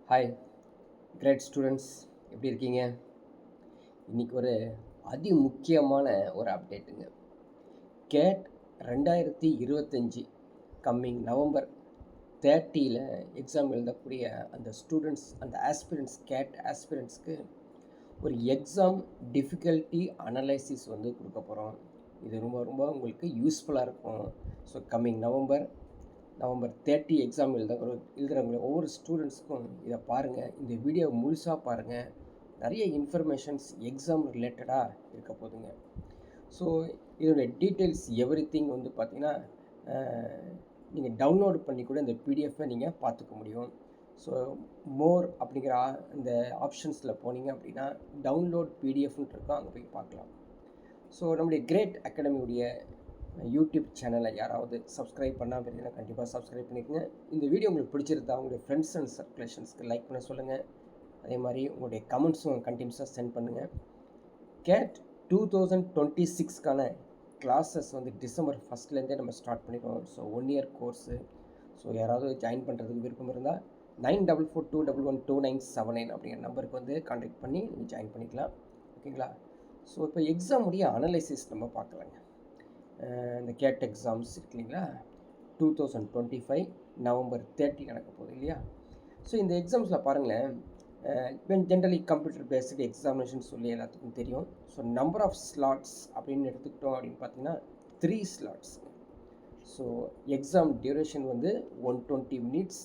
Hi great students, எப்படி இருக்கீங்க? இன்றைக்கி ஒரு முக்கியமான ஒரு அப்டேட்டுங்க. கேட் 2025 கம்மிங் நவம்பர் 30ல் எக்ஸாம் எழுதக்கூடிய அந்த ஸ்டூடெண்ட்ஸ், அந்த ஆஸ்பிரண்ட்ஸ், கேட் ஆஸ்பிரண்ட்ஸ்க்கு ஒரு எக்ஸாம் டிஃபிகல்ட்டி அனலைசிஸ் வந்து கொடுக்க போகிறோம். இது ரொம்ப ரொம்ப உங்களுக்கு யூஸ்ஃபுல்லாக இருக்கும். ஸோ கம்மிங் நவம்பர் 30 எக்ஸாம் எழுதுகிறவங்க ஒவ்வொரு ஸ்டூடெண்ட்ஸ்க்கும் இதை பாருங்கள், இந்த வீடியோ முழுசாக பாருங்கள். நிறைய இன்ஃபர்மேஷன்ஸ் எக்ஸாம் ரிலேட்டடாக இருக்க போதுங்க. ஸோ இதோடைய டீட்டெயில்ஸ் எவ்ரிதிங் வந்து பார்த்திங்கன்னா நீங்கள் டவுன்லோட் பண்ணி கூட இந்த பிடிஎஃப்பை நீங்கள் பார்த்துக்க முடியும். ஸோ மோர் அப்படிங்கிற இந்த ஆப்ஷன்ஸில் போனீங்க அப்படின்னா டவுன்லோட் பிடிஎஃப்னு இருக்கோம், அங்கே போய் பார்க்கலாம். ஸோ நம்முடைய கிரேட் அகாடமியுடைய யூடியூப் சேனலை யாராவது சப்ஸ்கிரைப் பண்ணாமல் இருந்தீங்கன்னா கண்டிப்பாக சப்ஸ்கிரைப் பண்ணிக்கோங்க. இந்த வீடியோ உங்களுக்கு பிடிச்சிருந்தா உங்களுடைய ஃப்ரெண்ட்ஸ் அண்ட் சர்க்குலேஷன்ஸ்க்கு லைக் பண்ண சொல்லுங்கள். அதே மாதிரி உங்களுடைய கமெண்ட்ஸும் கண்டினியூஸாக சென்ட் பண்ணுங்கள். கேட் 2026க்கான கிளாஸஸ் வந்து டிசம்பர் 1 நம்ம ஸ்டார்ட் பண்ணிடுவோம். So 1 year course. ஸோ யாராவது ஜாயின் பண்ணுறதுக்கு விருப்பம் இருந்தால் 9442112979 அப்படிங்கிற நம்பருக்கு வந்து கான்டாக்ட் பண்ணி நீங்கள் ஜாயின் பண்ணிக்கலாம். ஓகேங்களா? ஸோ இப்போ எக்ஸாமுடைய அனலைசிஸ் நம்ம பார்க்கலாங்க. இந்த கேட் எக்ஸாம்ஸ் இருக்கு இல்லைங்களா, 2025 நவம்பர் 30 நடக்க போகுது இல்லையா. ஸோ இந்த எக்ஸாம்ஸில் பாருங்களேன், ஜென்ரலி கம்ப்யூட்டர் பேஸ்டு எக்ஸாமினேஷன் சொல்லி எல்லாத்துக்கும் தெரியும். ஸோ நம்பர் ஆஃப் ஸ்லாட்ஸ் அப்படின்னு எடுத்துக்கிட்டோம் அப்படின்னு பார்த்தீங்கன்னா 3 ஸ்லாட்ஸ். ஸோ எக்ஸாம் டியூரேஷன் வந்து 120 மினிட்ஸ்,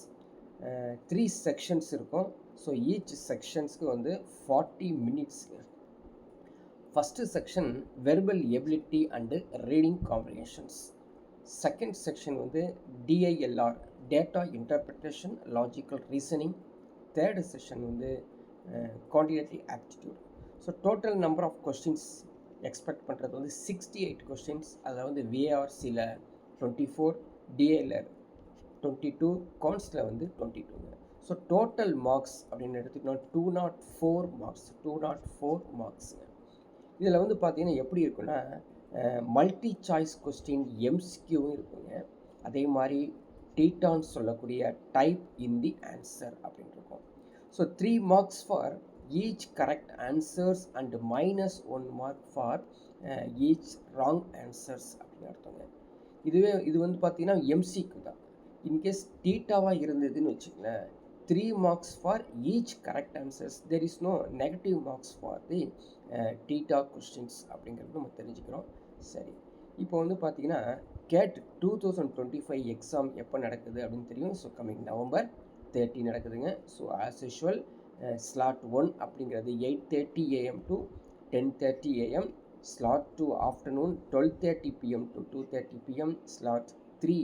3 செக்ஷன்ஸ் இருக்கும். ஸோ ஈச் செக்ஷன்ஸ்க்கு வந்து 40 மினிட்ஸுங்க. First section verbal ability and reading comprehensions. Second section வந்து DILR, data interpretation logical reasoning. Third session வந்து quantitative aptitude. So total number of questions expect பண்ணுறது வந்து 68 questions. அதில் வந்து விஏஆர்சியில் 24, டிஏஎல்ஆர் 22, கான்ஸில் வந்து 22. ஸோ டோட்டல் மார்க்ஸ் அப்படின்னு எடுத்துக்கிட்டோம் 204 மார்க்ஸ். 204 மார்க்ஸுங்க. இதில் வந்து பார்த்திங்கன்னா எப்படி இருக்குன்னா, மல்டி சாய்ஸ் கொஸ்டின் எம்சிக்யூவும் இருக்குங்க. அதே மாதிரி டீட்டான்னு சொல்லக்கூடிய டைப் இன் தி ஆன்சர் அப்படின்னு இருக்கும். So 3 marks for each correct answers and -1 mark for each wrong answers அப்படின்னு அர்த்தங்க. இது வந்து பார்த்திங்கன்னா எம்சிக்யூ தான். இன்கேஸ் டீட்டாவாக இருந்ததுன்னு வச்சுக்கங்களேன், 3 marks for each correct answers. There is no negative marks for the theta questions அப்படிங்கிறது நம்ம தெரிஞ்சுக்கிறோம். சரி, இப்போ வந்து பார்த்தீங்கன்னா கேட் 2025 எக்ஸாம் எப்போ நடக்குது அப்படின்னு தெரியும். ஸோ கம்மிங் நவம்பர் 30 நடக்குதுங்க. ஸோ ஆஸ் யூஷுவல் ஸ்லாட் 1 அப்படிங்கிறது 8:30 AM to 10:30 AM. Slot 2 afternoon 12:30 PM to 2:30 PM. Slot 3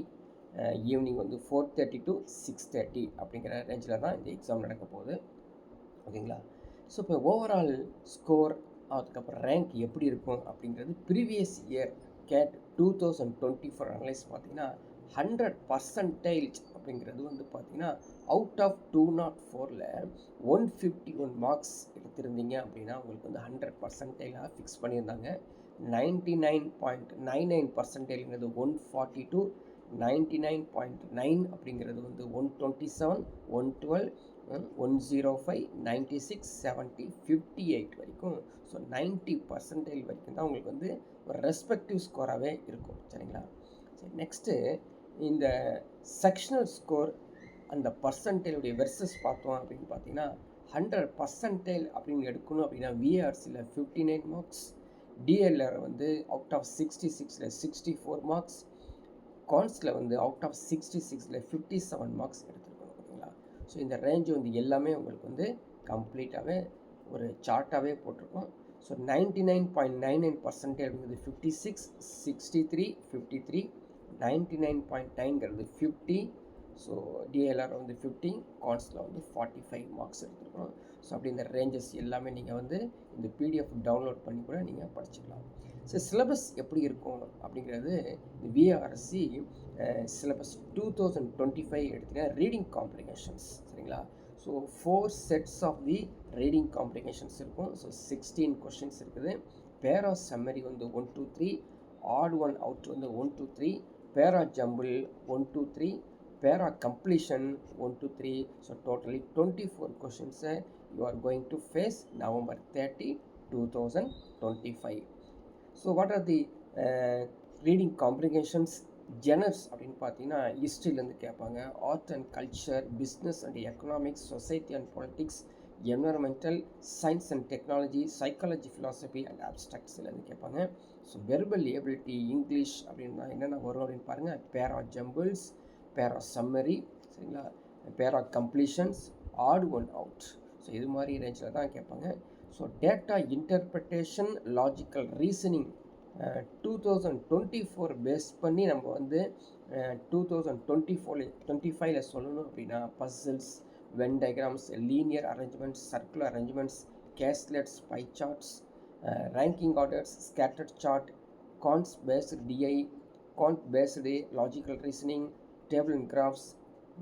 evening வந்து 4:30 to 6:30 அப்படிங்கிற ரேஞ்சில் தான் இந்த எக்ஸாம் நடக்க போகுது. ஓகேங்களா? ஸோ இப்போ ஓவரால் ஸ்கோர், அதுக்கப்புறம் ரேங்க் எப்படி இருக்கும் அப்படிங்கிறது ப்ரீவியஸ் இயர் கேட் 2024 அனலைஸ் பார்த்தீங்கன்னா 100% அப்படிங்கிறது வந்து பார்த்தீங்கன்னா அவுட் ஆஃப் 204ல் 151 மார்க்ஸ் எடுத்திருந்தீங்க அப்படின்னா உங்களுக்கு வந்து 100% ஃபிக்ஸ் பண்ணியிருந்தாங்க. 99.99%ங்கிறது 142, 99.9 அப்படிங்கிறது வந்து 127, 112, 105, 96, 70, 58 வரைக்கும். ஸோ 90% வரைக்கும் தான் உங்களுக்கு வந்து ஒரு ரெஸ்பெக்டிவ் ஸ்கோராகவே இருக்கும். சரிங்களா? சரி, நெக்ஸ்ட்டு இந்த செக்ஷனல் ஸ்கோர் அந்த பர்சன்டேஜுடைய வெர்சஸ் பார்த்தோம் அப்படின்னு பார்த்தீங்கன்னா 100% அப்படின்னு எடுக்கணும் அப்படின்னா விஏஆர்சியில் 59 மார்க்ஸ், டிஎல்ஆர் வந்து அவுட் ஆஃப் 66ல் 64 மார்க்ஸ், கான்ஸில் வந்து அவுட் ஆஃப் 66ல் 57 மார்க்ஸ் எடுத்துருக்கணும். ஓகேங்களா? ஸோ இந்த ரேஞ்சு வந்து எல்லாமே உங்களுக்கு வந்து கம்ப்ளீட்டாகவே ஒரு சார்ட்டாகவே போட்டிருக்கோம். ஸோ 99.99% அப்படிங்கிறது 56, 63, 53, 99.9ங்கிறது 50. ஸோ டிஎல்ஆர் வந்து 50, கான்ஸில் வந்து 45 மார்க்ஸ் எடுத்துருக்கணும். ஸோ அப்படி இந்த ரேஞ்சஸ் எல்லாமே நீங்கள் வந்து இந்த பிடிஎஃப் டவுன்லோட் பண்ணி கூட நீங்கள் படிச்சுக்கலாம். ஸோ சிலபஸ் எப்படி இருக்கும் அப்படிங்கிறது இந்த விஏஆர்சி சிலபஸ் 2025 எடுத்தீங்கன்னா ரீடிங் காம்ப்ரிஹென்ஷன்ஸ். சரிங்களா? So 4 sets of the reading comprehensions இருக்கும். ஸோ 16 கொஷின்ஸ் இருக்குது. பேரா சம்மரி வந்து 1 to 3, ஆட் ஒன் அவுட் வந்து 1 to 3, பேரா jumble 1 to 3, para completion 1 to 3. So totally 24 questions you are going to face November 30, 2025. So what are the reading comprehensions genres அப்படின்னு பார்த்தீங்கன்னா ஹிஸ்ட்ரியிலேருந்து கேட்பாங்க, art and culture, business and economics, society and politics, environmental, science and technology, psychology, philosophy and அப்ஸ்ட்ராக்ட்ஸ்லேருந்து கேட்பாங்க. So verbal ability English அப்படின்னா என்னென்ன வரும் அப்படின்னு பாருங்கள். பேரா ஜம்பிள்ஸ், பேரா சம்மரி, சரிங்களா, para completions, odd one out. So இது மாதிரி ரேஞ்சில் தான் கேட்பாங்க. So data interpretation, logical reasoning 2024 base பண்ணி நம்ம வந்து 2025 சொல்லணும் அப்படின்னா puzzles, venn diagrams, linear arrangements, circular arrangements, caselets, pie charts, ranking orders, scattered chart, cons based DI, cant based logical reasoning, table and graphs,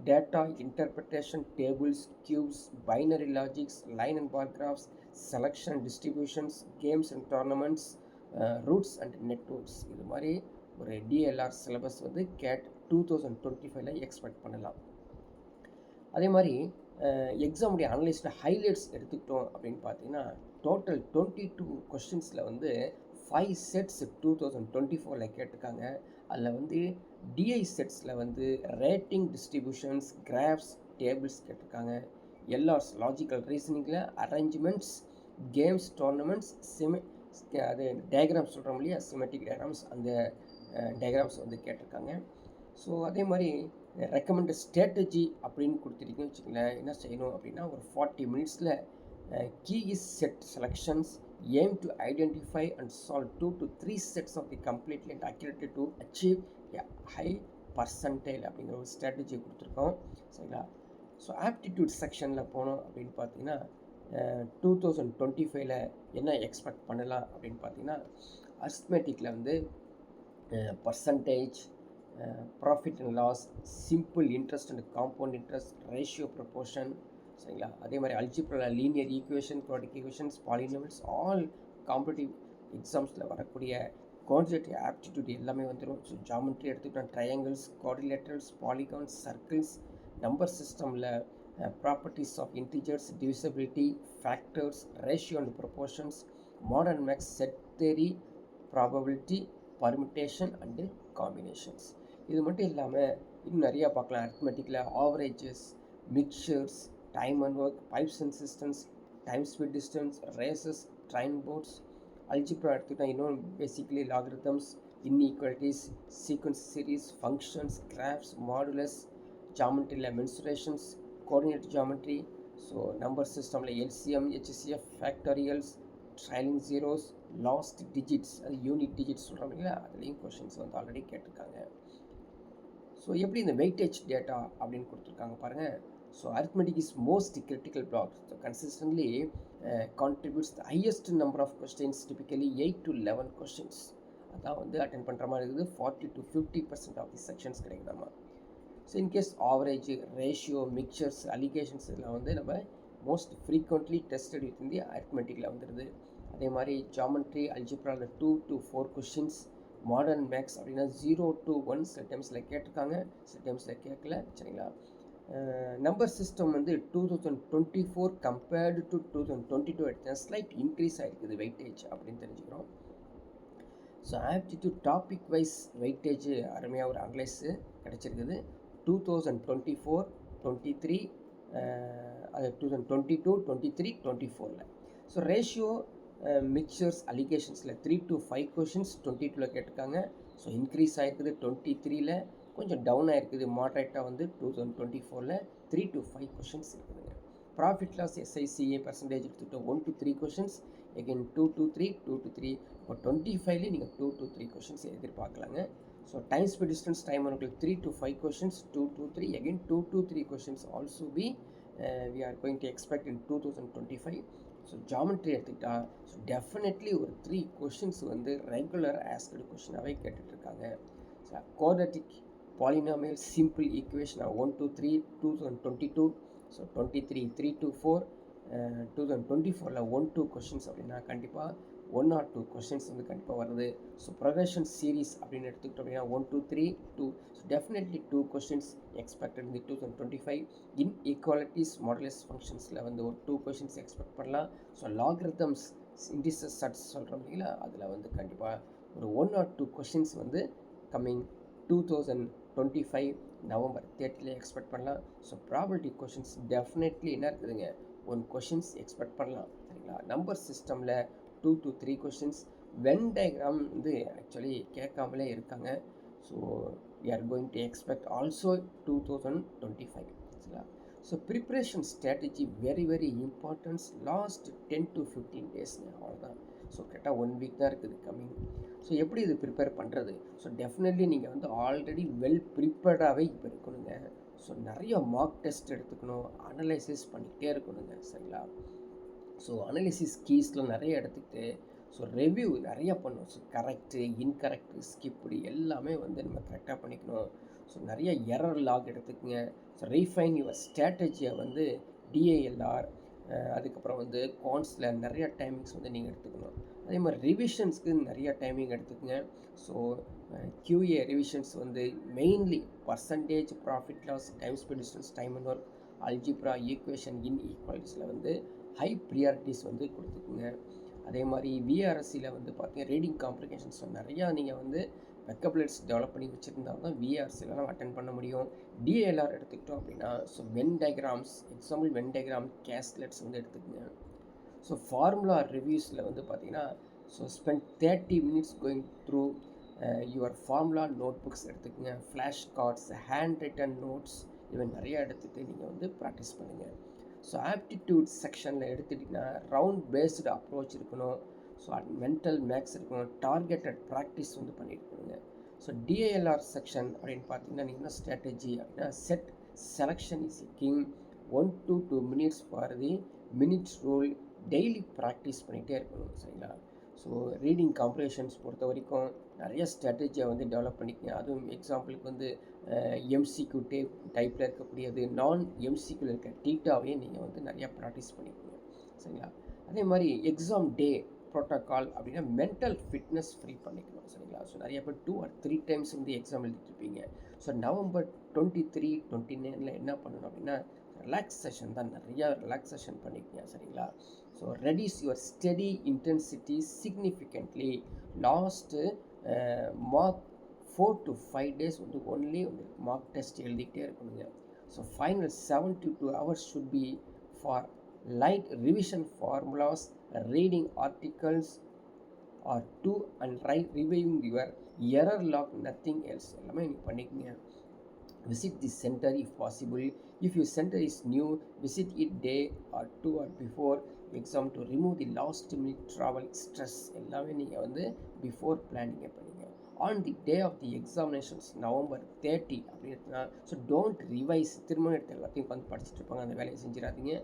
data interpretation, tables, cubes, binary logics, line and bar graphs, selection and distributions, games and tournaments, roots and networks. இது மாதிரி ஒரு DLR syllabus வந்து gate 2025 expect பண்ணலாம். அதே மாதிரி எக்ஸாமுடைய analyst highlights எடுத்துக்கிட்டோம் அப்படின்னு பார்த்தீங்கன்னா டோட்டல் 22 கொஸ்டின்ஸில் வந்து 5 செட்ஸ் 2024 கேட்டிருக்காங்க. அதில் வந்து டிஐ செட்ஸில் வந்து ரேட்டிங், டிஸ்ட்ரிபியூஷன்ஸ், கிராஃப்ஸ், டேபிள்ஸ் கேட்டிருக்காங்க. எல்ஆர்ஸ் லாஜிக்கல் ரீசனிங்கில் அரேஞ்ச்மெண்ட்ஸ், கேம்ஸ், டோர்னமெண்ட்ஸ், அது டயக்ராம்ஸ் சொல்கிறோம் இல்லையா, சிமெட்ரிக் டயக்ராம்ஸ், அந்த டயக்ராம்ஸ் வந்து கேட்டிருக்காங்க. ஸோ அதே மாதிரி ரெக்கமெண்டட் ஸ்ட்ராட்டஜி அப்படின்னு கொடுத்துருக்கீங்கன்னு வச்சுக்கோங்களேன். என்ன செய்யணும் அப்படின்னா ஒரு 40 மினிட்ஸில் key is set selections, aim to identify and solve 2 to 3 sets of the completely and accurately to achieve high percentile அப்படிங்கிற ஒரு ஸ்ட்ராட்டஜி கொடுத்துருக்கோம், சரிங்களா. ஸோ ஆப்டிடியூட் செக்ஷனில் போனோம் அப்படின்னு பார்த்தீங்கன்னா 2025 என்ன எக்ஸ்பெக்ட் பண்ணலாம் அப்படின்னு பார்த்தீங்கன்னா அரித்மெட்டிக்கில் வந்து percentage, profit and loss, simple interest and compound interest, ratio proportion, சரிங்களா. அதே மாதிரி அல்ஜிப்ராவில் linear equation, quadratic equations, polynomials, all competitive எக்ஸாம்ஸில் வரக்கூடிய குவான்டிடேட்டிவ் ஆப்டிடியூட் எல்லாமே வந்துடும். ஸோ ஜாமெட்ரி எடுத்துக்கிட்டோம், triangles, quadrilaterals, polygons, circles, number சிஸ்டமில் properties of integers, divisibility, factors, ratio and proportions, modern maths, set theory, probability, permutation and combinations. இது மட்டும் இல்லாமல் இன்னும் நிறையா பார்க்கலாம். அரித்மெட்டிக்கில் averages, mixtures, time and work, pipes and cisterns, time speed distance, races, train boats. Algebra எடுத்துக்கிட்டால் இன்னும் basically logarithms, inequalities, sequence series, functions, graphs, modulus, ஜாமெட்ரியில் mensurations, coordinate geometry. So number சிஸ்டமில் LCM, HCF, factorials, trailing zeros, last digits, அது unit digits சொல்கிறோம் இல்லையா, அதுலேயும் questions வந்து already கேட்டிருக்காங்க. ஸோ எப்படி இந்த வெயிட்டேஜ் டேட்டா அப்படின்னு கொடுத்துருக்காங்க பாருங்கள். So arithmetic is most critical block. So consistently contributes the highest number of questions, typically 8 to 11 questions அதான் வந்து அட்டென்ட் பண்ணுற மாதிரி இருக்குது. 40 to 50% ஆஃப் தி செக்ஷன்ஸ் கிடைக்குதாமா. So in case average, ratio, mixtures, alligations இதெல்லாம் வந்து நம்ம மோஸ்ட் ஃப்ரீக்வெண்ட்லி டெஸ்டட் வித் இந்த அரித்மெட்டிக்கில் வந்துடுது. அதே மாதிரி ஜாமெட்ரி, அல்ஜிப்ராவில் 2 to 4 கொஷின்ஸ், மாடர்ன் மேக்ஸ் அப்படின்னா 0 to 1 சில டைம்ஸில் கேட்டிருக்காங்க, சில டைம்ஸில் கேட்கல, சரிங்களா. நம்பர் சிஸ்டம் வந்து 2024 கம்பேர்டு டு 2022 எடுத்தேன் ஸ்லைட் இன்க்ரீஸ் ஆகிருக்குது வெயிட்டேஜ் அப்படின்னு தெரிஞ்சுக்கிறோம். So aptitude topic wise weightage அருமையாக ஒரு அனலைஸு கிடச்சிருக்குது. 2024, 23, அது 2022, 23, 24. ஸோ ரேஷியோ, மிக்சர்ஸ், அலிகேஷன்ஸில் 3 to 5 கொஷின்ஸ் 22 கேட்டிருக்காங்க. ஸோ இன்க்ரீஸ் ஆகிருக்குது 23, கொஞ்சம் டவுன் ஆகிருக்குது மாட்ரேட்டாக வந்து 2024 3 to 5 கொஷின்ஸ் இருக்குதுங்க. ப்ராஃபிட் லாஸ், எஸ்ஐசிஏ பர்சன்டேஜ் எடுத்துக்கிட்டோம் 1 to 3 questions, again 2 to 3, 2 to 3. இப்போ 25 நீங்கள் 2 to 3 கொஷின்ஸ் எதிர்பார்க்கலாங்க. So time speed distance, time உங்களுக்கு 3 to 5 questions, 2 to 3, again 2 to 3 questions also be we are going to expect in 2025. So geometry எடுத்துக்கிட்டா so definitely ஒரு 3 questions வந்து regular asked கொஷினாகவே கேட்டுட்ருக்காங்க. So quadratic polynomial simple equation 1 to 3 2022. So 23 3 to 4 2024 1 2 questions அப்படின்னா கண்டிப்பாக 1 or 2 questions வந்து கண்டிப்பாக வருது. ஸோ ப்ரொக்ரெஷன் சீரீஸ் அப்படின்னு எடுத்துக்கிட்டோம் அப்படின்னா 1 2 3 2. ஸோ டெஃபினெட்லி 2 கொஷின்ஸ் எக்ஸ்பெக்டட் இந்த 2025. இன்இக்வாலிட்டிஸ் மாடுலஸ் ஃபங்க்ஷன்ஸில் வந்து ஒரு 2 கொஷின்ஸ் எக்ஸ்பெக்ட் பண்ணலாம். ஸோ லாகரிதம்ஸ் இண்டிசஸ் சட்ஸ் சொல்கிறோம் இல்லைங்களா, அதில் வந்து கண்டிப்பாக ஒரு 1 or 2 கொஷின்ஸ் வந்து கம்மிங் 2025 நவம்பர் 30 எக்ஸ்பெக்ட் பண்ணலாம். ஸோ ப்ராபபிலிட்டி கொஷின்ஸ் டெஃபினெட்லி என்ன இருக்குதுங்க, 1 கொஷின்ஸ் எக்ஸ்பெக்ட் பண்ணலாம் சரிங்களா. நம்பர் சிஸ்டமில் 2 to 3 கொஷின்ஸ். வென் டயக்ராம் வந்து ஆக்சுவலி கேட்காமலே இருக்காங்க. So we are going to expect also 2025 சரிங்களா. So preparation strategy very very importance. Last 10 to 15 டேஸ்ங்க, அவ்வளோதான். ஸோ கரெக்டாக 1 வீக் தான் இருக்குது கம்மிங். ஸோ எப்படி இது ப்ரிப்பேர் பண்ணுறது? ஸோ டெஃபினெட்லி நீங்கள் வந்து ஆல்ரெடி வெல் ப்ரிப்பேர்டாகவே இப்போ இருக்கணுங்க. ஸோ நிறைய மார்க் டெஸ்ட் எடுத்துக்கணும், அனலைசிஸ் பண்ணிக்கிட்டே இருக்கணுங்க சரிங்களா. ஸோ அனலிசிஸ் கீஸ்லாம் நிறைய எடுத்துக்கிட்டு ஸோ ரிவ்யூ நிறைய பண்ணணும். ஸோ கரெக்டு இன்கரெக்டு ஸ்கிப்டு எல்லாமே வந்து நம்ம கரெக்டாக பண்ணிக்கணும். ஸோ நிறைய எரர் லாக் எடுத்துக்கங்க. ஸோ ரீஃபைன் யுவர் ஸ்ட்ராட்டஜியை வந்து டிஏஎல்ஆர் அதுக்கப்புறம் வந்து கான்ஸில் நிறைய டைமிங்ஸ் வந்து நீங்கள் எடுத்துக்கணும். அதே மாதிரி ரிவிஷன்ஸ்க்கு நிறைய டைமிங் எடுத்துக்கங்க. ஸோ QA ரிவிஷன்ஸ் வந்து mainly percentage, profit loss, time spend distance, time and work, algebra, equation, இன்இக்வாலிட்டிஸில் வந்து ஹை ப்ரியாரிட்டிஸ் வந்து கொடுத்துக்குங்க. அதே மாதிரி விஆர்எஸ்சியில் வந்து பார்த்தீங்கன்னா ரீடிங் காம்ப்ளிகேஷன்ஸ் நிறையா நீங்கள் வந்து வெக்கபுலரிஸ் டெவலப் பண்ணி வச்சுருந்தா தான் விஆர்எஸ்சிலலாம் அட்டன் பண்ண முடியும். டிஎல்ஆர் எடுத்துக்கிட்டோம் அப்படின்னா so venn diagrams, example venn diagram, caselets வந்து எடுத்துக்கங்க. ஸோ ஃபார்முலா ரிவ்யூஸில் வந்து பார்த்தீங்கன்னா so spend 30 minutes going through your formula note books எடுத்துக்கங்க. Flash cards, hand written notes even நிறையா எடுத்துகிட்டு நீங்கள் வந்து ப்ராக்டிஸ் பண்ணுங்கள். ஸோ ஆப்டிடியூட் செக்ஷனில் எடுத்துட்டிங்கன்னா ரவுண்ட் பேஸ்டு அப்ரோச் இருக்கணும். ஸோ மென்டல் மேக்ஸ் இருக்கணும். டார்கெட்டட் ப்ராக்டிஸ் வந்து பண்ணியிருக்கணுங்க. ஸோ டிஏஎல்ஆர் செக்ஷன் அப்படின்னு பார்த்தீங்கன்னா நீங்கள் என்ன ஸ்ட்ராட்டஜி அப்படின்னா set selection is king. 1 to 2 minutes for the minutes rule. Daily practice பண்ணிகிட்டே இருக்கணும் சரிங்களா. ஸோ ரீடிங் காம்ப்ரிஹென்ஷன்ஸ் பொறுத்த வரைக்கும் நிறைய ஸ்ட்ராட்டஜியை வந்து டெவலப் பண்ணிக்கங்க. அதுவும் எக்ஸாம்பிளுக்கு வந்து எம்சிக்யூ டைப்பில் இருக்கக்கூடியது, நான் எம்சிக்யூவில் இருக்க டீட்டாவையும் நீங்கள் வந்து நிறையா ப்ராக்டிஸ் பண்ணிக்கோங்க சரிங்களா. அதே மாதிரி எக்ஸாம் டே ப்ரோட்டோக்கால் அப்படின்னா மென்டல் ஃபிட்னஸ் ஃப்ரீ பண்ணிக்கணும் சரிங்களா. ஸோ நிறைய பேர் 2 or 3 டைம்ஸ் வந்து எக்ஸாம் எழுதிட்டுருப்பீங்க. ஸோ நவம்பர் 23, 29 என்ன பண்ணணும் அப்படின்னா ரிலாக்ஸேஷன் தான், நிறையா ரிலாக்ஸேஷன் பண்ணிக்கங்க சரிங்களா. So reduce your study intensity significantly. Last mock 4 to 5 days வந்து ஒன்லி வந்து மார்க் டெஸ்ட் எழுதிக்கிட்டே இருக்கணுங்க. So final 72 hours should be for light revision formulas, reading articles or do and reviving your error log, nothing else. எல்லாமே நீங்கள் பண்ணிக்கங்க. Visit the center if possible. If your center is new, visit it day or 2 or before exam to remove the last minute travel stress. எல்லாமே நீங்கள் வந்து before பிளானிங்கை பண்ணிங்க. On the day of the examinations November 30 அப்படின்னா so don't revise. திரும்ப எடுத்து எல்லாத்தையும் உட்காந்து படிச்சுட்டு இருப்பாங்க, அந்த வேலையை செஞ்சிடாதீங்க.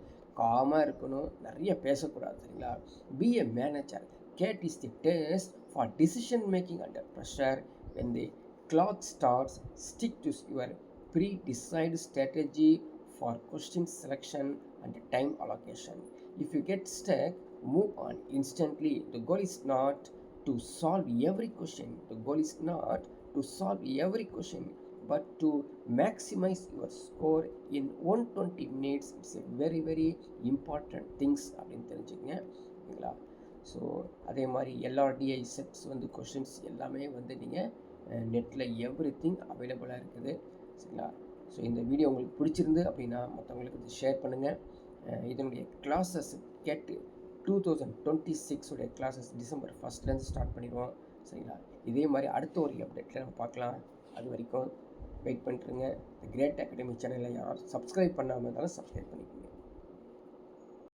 காமாக இருக்கணும், நிறைய பேசக்கூடாது சரிங்களா. Be a manager. CAT is the test for decision making under pressure. When the clock starts, stick to your pre-decided strategy for question selection and time allocation. If you get stuck, move on instantly. The goal is not to solve every question. The goal is not to solve every question, but to maximize your score in 120 minutes. It's a very very important things அப்படின்னு தெரிஞ்சுக்கங்க சரிங்களா. So அதே மாதிரி LRDI sets வந்து questions எல்லாமே வந்து நீங்கள் நெட்டில் எவ்ரிதிங் அவைலபிளாக இருக்குது சரிங்களா. ஸோ இந்த வீடியோ உங்களுக்கு பிடிச்சிருந்து அப்படின்னா மற்றவங்களுக்கு இது ஷேர் பண்ணுங்கள். இதனுடைய கிளாஸஸ் கேட்டு 2026 உடைய கிளாஸஸ் December 1 ஸ்டார்ட் பண்ணிடுவோம் சரிங்களா. இதே மாதிரி அடுத்த ஒரு அப்டேட்டில் நம்ம பார்க்கலாம். அது வரைக்கும் வெயிட் பண்ணிட்டுருங்க. இந்த கிரேட் அகாடமி சேனலில் யாரும் சப்ஸ்கிரைப் பண்ணாமல் இருந்தாலும் சப்ஸ்கிரைப் பண்ணிக்கோங்க.